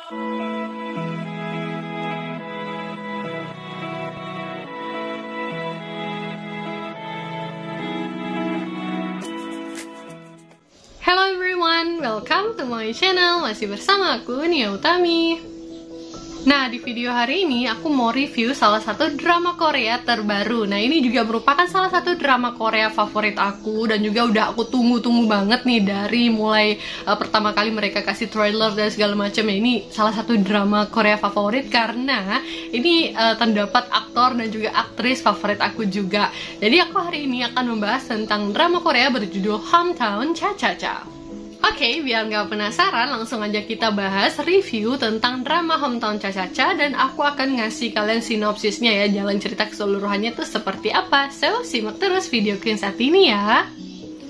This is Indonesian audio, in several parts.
Hello everyone, welcome to my channel. Masih bersama aku, Nia Utami. Nah, di video hari ini aku mau review salah satu drama Korea terbaru. Nah, ini juga merupakan salah satu drama Korea favorit aku, dan juga udah aku tunggu-tunggu banget nih dari mulai pertama kali mereka kasih trailer dan segala macam. Ya, ini salah satu drama Korea favorit karena ini terdapat aktor dan juga aktris favorit aku juga. Jadi aku hari ini akan membahas tentang drama Korea berjudul Hometown Cha-Cha-Cha. Oke, biar nggak penasaran, langsung aja kita bahas review tentang drama Hometown Cha-Cha-Cha, dan aku akan ngasih kalian sinopsisnya ya, jalan cerita keseluruhannya tuh seperti apa. So, simak terus videoku yang saat ini ya.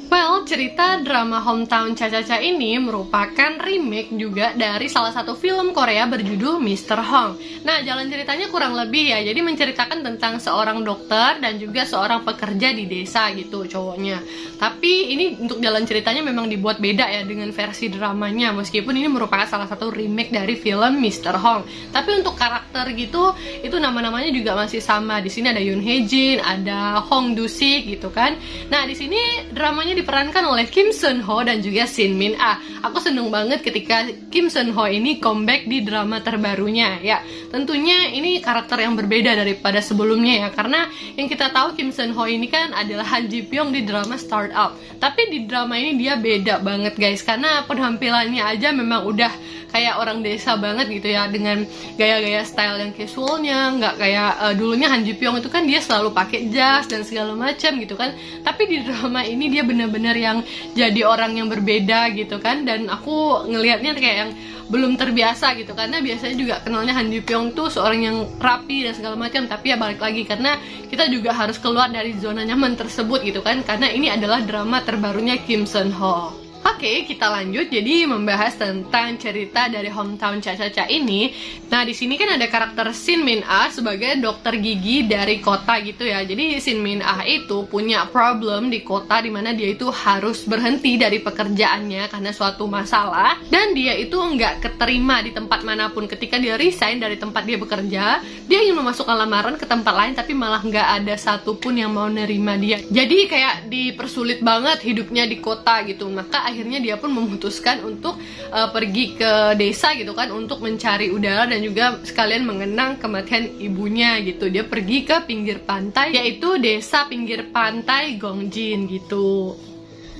Well, cerita drama Hometown Cha-Cha-Cha ini merupakan remake juga dari salah satu film Korea berjudul Mr. Hong. Nah, jalan ceritanya kurang lebih ya, jadi menceritakan tentang seorang dokter dan juga seorang pekerja di desa gitu cowoknya. Tapi ini untuk jalan ceritanya memang dibuat beda ya dengan versi dramanya, meskipun ini merupakan salah satu remake dari film Mr. Hong. Tapi untuk karakter gitu, itu nama-namanya juga masih sama. Di sini ada Yoon Hae Jin, ada Hong Do Sik gitu kan. Nah, di sini dramanya diperankan oleh Kim Sun Ho dan juga Shin Min Ah. Aku seneng banget ketika Kim Sun Ho ini comeback di drama terbarunya ya. Tentunya ini karakter yang berbeda daripada sebelumnya ya, karena yang kita tahu Kim Sun Ho ini kan adalah Han Ji Pyong di drama Startup. Tapi di drama ini dia beda banget guys, karena penampilannya aja memang udah kayak orang desa banget gitu ya, dengan gaya-gaya style yang casualnya, nggak kayak dulunya Han Ji Pyong itu kan dia selalu pakai jas dan segala macam gitu kan. Tapi di drama ini dia benar-benar yang jadi orang yang berbeda gitu kan, dan aku ngelihatnya kayak yang belum terbiasa gitu, karena biasanya juga kenalnya Han Ji Pyong tuh seorang yang rapi dan segala macam. Tapi ya balik lagi, karena kita juga harus keluar dari zona nyaman tersebut gitu kan, karena ini adalah drama terbarunya Kim Sun Ho. Oke, kita lanjut jadi membahas tentang cerita dari Hometown Cha-Cha-Cha ini. Nah, di sini kan ada karakter Shin Min Ah sebagai dokter gigi dari kota gitu ya. Jadi Shin Min Ah itu punya problem di kota, dimana dia itu harus berhenti dari pekerjaannya karena suatu masalah, dan dia itu nggak keterima di tempat manapun. Ketika dia resign dari tempat dia bekerja, dia ingin memasukkan lamaran ke tempat lain, tapi malah nggak ada satupun yang mau nerima dia. Jadi kayak dipersulit banget hidupnya di kota gitu. Maka akhirnya dia pun memutuskan untuk pergi ke desa gitu kan, untuk mencari udara dan juga sekalian mengenang kematian ibunya gitu. Dia pergi ke pinggir pantai, yaitu desa pinggir pantai Gongjin gitu.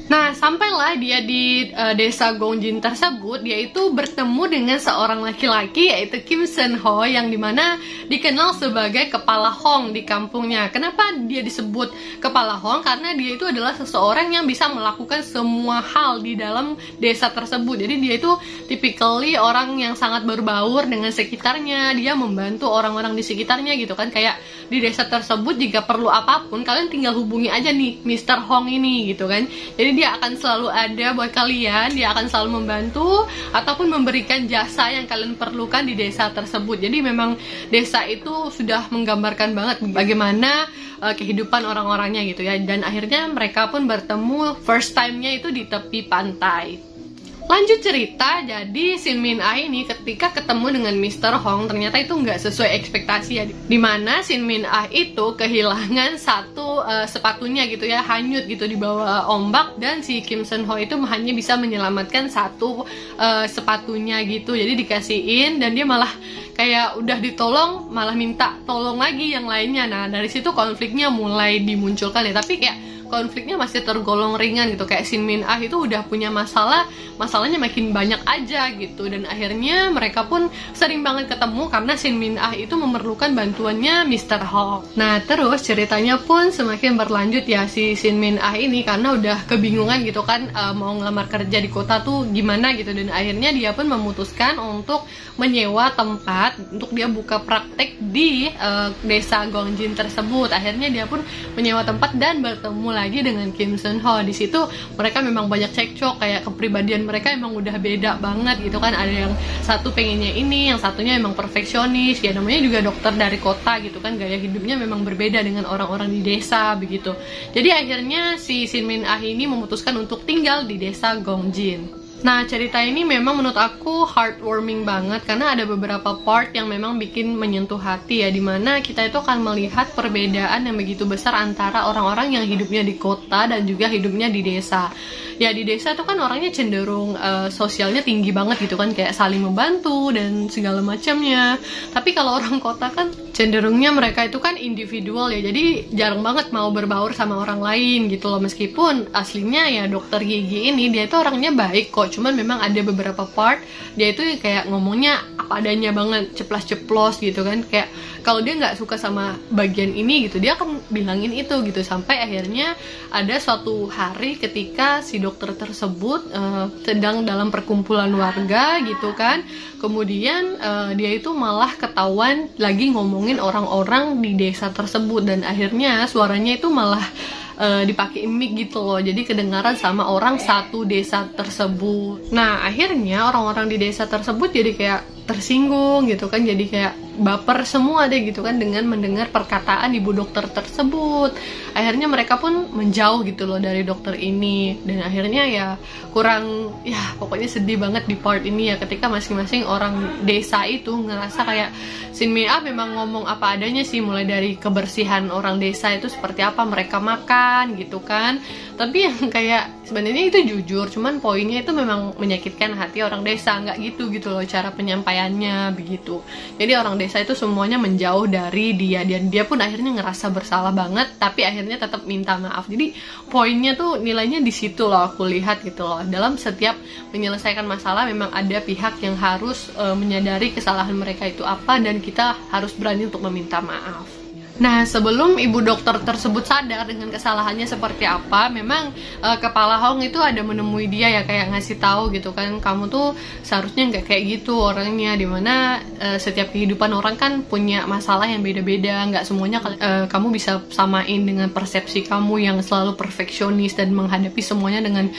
Nah, sampailah dia di desa Gongjin tersebut, dia itu bertemu dengan seorang laki-laki yaitu Kim Sun Ho, yang dimana dikenal sebagai kepala Hong di kampungnya. Kenapa dia disebut kepala Hong? Karena dia itu adalah seseorang yang bisa melakukan semua hal di dalam desa tersebut. Jadi dia itu typically orang yang sangat berbaur dengan sekitarnya, dia membantu orang-orang di sekitarnya gitu kan. Kayak di desa tersebut jika perlu apapun, kalian tinggal hubungi aja nih Mr. Hong ini gitu kan. Jadi dia akan selalu ada buat kalian, dia akan selalu membantu ataupun memberikan jasa yang kalian perlukan di desa tersebut. Jadi memang desa itu sudah menggambarkan banget bagaimana kehidupan orang-orangnya gitu ya. Dan akhirnya mereka pun bertemu first time-nya itu di tepi pantai. Lanjut cerita, jadi Shin Min Ah ini ketika ketemu dengan Mr. Hong, ternyata itu nggak sesuai ekspektasi ya. Dimana Shin Min Ah itu kehilangan satu sepatunya gitu ya, hanyut gitu di bawah ombak, dan si Kim Sun Ho itu hanya bisa menyelamatkan satu sepatunya gitu. Jadi dikasihin, dan dia malah kayak udah ditolong malah minta tolong lagi yang lainnya. Nah, dari situ konfliknya mulai dimunculkan ya. Tapi kayak konfliknya masih tergolong ringan gitu. Kayak Shin Min Ah itu udah punya masalahnya makin banyak aja gitu. Dan akhirnya mereka pun sering banget ketemu karena Shin Min Ah itu memerlukan bantuannya Mr. Ho. Nah, terus ceritanya pun semakin berlanjut ya, si Shin Min Ah ini karena udah kebingungan gitu kan, mau ngelamar kerja di kota tuh gimana gitu. Dan akhirnya dia pun memutuskan untuk menyewa tempat untuk dia buka praktek di desa Gongjin tersebut. Akhirnya dia pun menyewa tempat dan bertemu lagi dengan Kim Sun Ho. Di situ mereka memang banyak cekcok, kayak kepribadian mereka emang udah beda banget gitu kan. Ada yang satu pengennya ini, yang satunya emang perfeksionis ya, namanya juga dokter dari kota gitu kan, gaya hidupnya memang berbeda dengan orang-orang di desa begitu. Jadi akhirnya si Shin Min Ah ini memutuskan untuk tinggal di desa Gongjin. Nah, cerita ini memang menurut aku heartwarming banget karena ada beberapa part yang memang bikin menyentuh hati ya, dimana kita itu akan melihat perbedaan yang begitu besar antara orang-orang yang hidupnya di kota dan juga hidupnya di desa. Ya, di desa itu kan orangnya cenderung sosialnya tinggi banget gitu kan, kayak saling membantu dan segala macamnya. Tapi kalau orang kota kan cenderungnya mereka itu kan individual ya, jadi jarang banget mau berbaur sama orang lain gitu loh. Meskipun aslinya ya dokter gigi ini dia itu orangnya baik kok, cuman memang ada beberapa part dia itu kayak ngomongnya apa adanya banget, ceplas-ceplos gitu kan. Kayak kalau dia nggak suka sama bagian ini gitu, dia akan bilangin itu gitu. Sampai akhirnya ada suatu hari ketika si dokter tersebut sedang dalam perkumpulan warga gitu kan, kemudian dia itu malah ketahuan lagi ngomongin orang-orang di desa tersebut, dan akhirnya suaranya itu malah dipakai mic gitu loh, jadi kedengaran sama orang satu desa tersebut. Nah, akhirnya orang-orang di desa tersebut jadi kayak tersinggung gitu kan, jadi kayak baper semua deh gitu kan dengan mendengar perkataan ibu dokter tersebut. Akhirnya mereka pun menjauh gitu loh dari dokter ini, dan akhirnya ya kurang, ya pokoknya sedih banget di part ini ya, ketika masing-masing orang desa itu ngerasa kayak Shin Min-ah memang ngomong apa adanya sih, mulai dari kebersihan orang desa itu seperti apa mereka makan gitu kan. Tapi yang kayak sebenarnya itu jujur, cuman poinnya itu memang menyakitkan hati orang desa, nggak gitu loh cara penyampaiannya begitu. Jadi orang desa itu semuanya menjauh dari dia, dan dia pun akhirnya ngerasa bersalah banget, tapi akhirnya tetap minta maaf. Jadi poinnya tuh nilainya di situ loh, aku lihat gitu loh. Dalam setiap menyelesaikan masalah memang ada pihak yang harus menyadari kesalahan mereka itu apa, dan kita harus berani untuk meminta maaf. Nah, sebelum ibu dokter tersebut sadar dengan kesalahannya seperti apa, memang kepala Hong itu ada menemui dia ya, kayak ngasih tahu gitu kan, kamu tuh seharusnya nggak kayak gitu orangnya, dimana setiap kehidupan orang kan punya masalah yang beda-beda, nggak semuanya kamu bisa samain dengan persepsi kamu yang selalu perfeksionis dan menghadapi semuanya dengan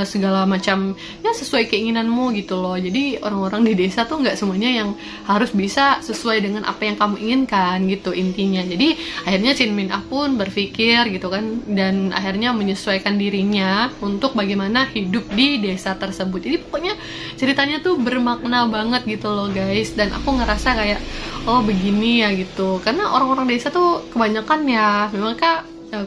segala macam ya sesuai keinginanmu gitu loh. Jadi orang-orang di desa tuh nggak semuanya yang harus bisa sesuai dengan apa yang kamu inginkan gitu intinya. Jadi akhirnya Shin Min-ah pun berpikir gitu kan, dan akhirnya menyesuaikan dirinya untuk bagaimana hidup di desa tersebut. Jadi pokoknya ceritanya tuh bermakna banget gitu loh guys, dan aku ngerasa kayak oh begini ya gitu, karena orang-orang desa tuh kebanyakan ya memang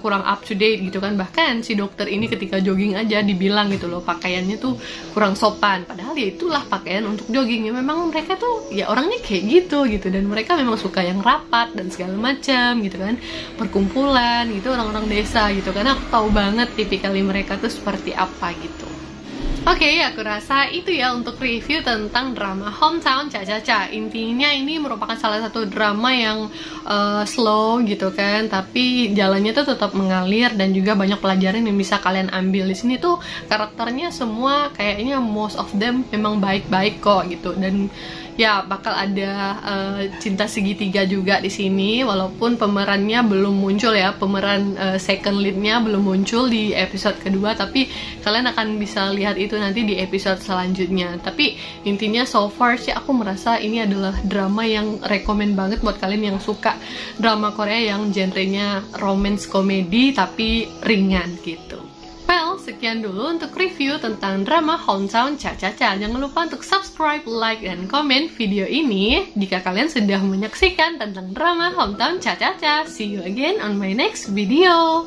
kurang up to date gitu kan. Bahkan si dokter ini ketika jogging aja dibilang gitu loh pakaiannya tuh kurang sopan, padahal ya itulah pakaian untuk jogging. Ya memang mereka tuh ya orangnya kayak gitu, dan mereka memang suka yang rapat dan segala macam gitu kan, perkumpulan gitu orang-orang desa gitu, karena aku tahu banget tipikal mereka tuh seperti apa gitu. Oke, aku rasa itu ya untuk review tentang drama Hometown Cha-Cha-Cha. Intinya ini merupakan salah satu drama yang slow gitu kan, tapi jalannya tuh tetap mengalir dan juga banyak pelajaran yang bisa kalian ambil. Di sini tuh karakternya semua kayaknya most of them memang baik-baik kok gitu, dan ya bakal ada cinta segitiga juga di sini, walaupun pemerannya belum muncul ya, pemeran second leadnya belum muncul di episode kedua, tapi kalian akan bisa lihat itu nanti di episode selanjutnya. Tapi intinya so far sih aku merasa ini adalah drama yang rekomen banget buat kalian yang suka drama Korea yang genrenya romance komedi tapi ringan gitu. Well, sekian dulu untuk review tentang drama Hometown Cha-Cha-Cha. Jangan lupa untuk subscribe, like, dan komen video ini jika kalian sudah menyaksikan tentang drama Hometown Cha-Cha-Cha. See you again on my next video.